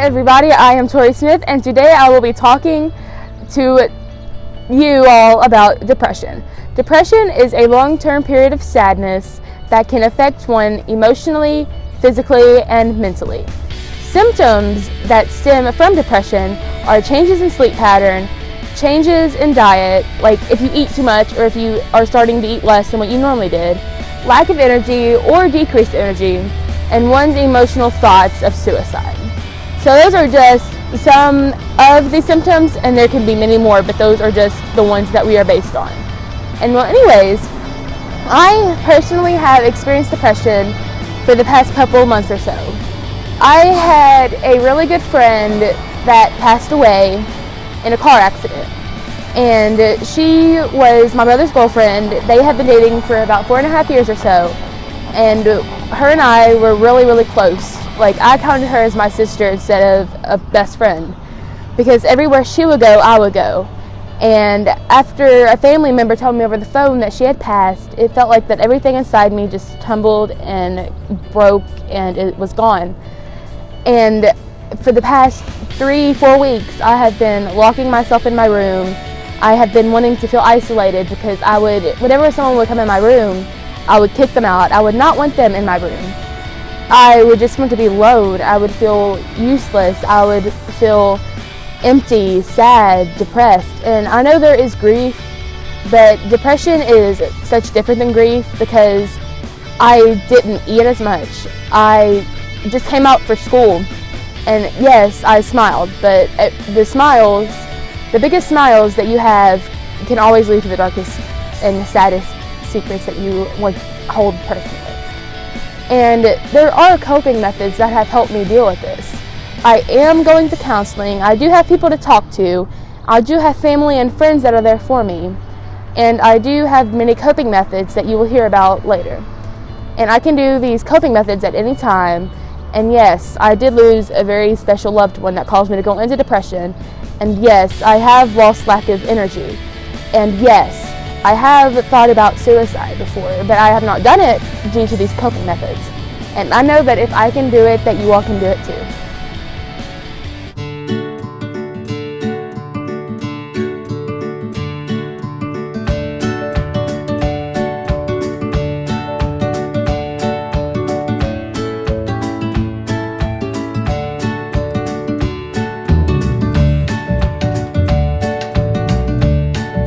everybody, I am Tori Smith, and today I will be talking to you all about depression. Depression is a long-term period of sadness that can affect one emotionally, physically, and mentally. Symptoms that stem from depression are changes in sleep pattern, changes in diet, like if you eat too much or if you are starting to eat less than what you normally did, lack of energy or decreased energy, and one's emotional thoughts of suicide. So those are just some of the symptoms, and there can be many more, but those are just the ones that we are based on. And well, anyways, I personally have experienced depression for the past couple months or so. I had a really good friend that passed away in a car accident, and she was my brother's girlfriend. They had been dating for about 4.5 years or so, and her and I were really close. Like, I counted her as my sister instead of a best friend, because everywhere she would go, I would go. And after a family member told me over the phone that she had passed, it felt like that everything inside me just tumbled and broke and it was gone. And for the past 3-4 weeks, I have been locking myself in my room. I have been wanting to feel isolated because whenever someone would come in my room, I would kick them out. I would not want them in my room. I would just want to be alone. I would feel useless. I would feel empty, sad, depressed. And I know there is grief, but depression is such different than grief because I didn't eat as much. I just came out for school, and yes, I smiled, but the biggest smiles that you have can always lead to the darkest and saddest secrets that you would hold personally. And there are coping methods that have helped me deal with this. I am going to counseling. I do have people to talk to. I do have family and friends that are there for me. And I do have many coping methods that you will hear about later. And I can do these coping methods at any time. And yes, I did lose a very special loved one that caused me to go into depression. And yes, I have lost lack of energy. And yes, I have thought about suicide before, but I have not done it due to these coping methods. And I know that if I can do it, that you all can do it too.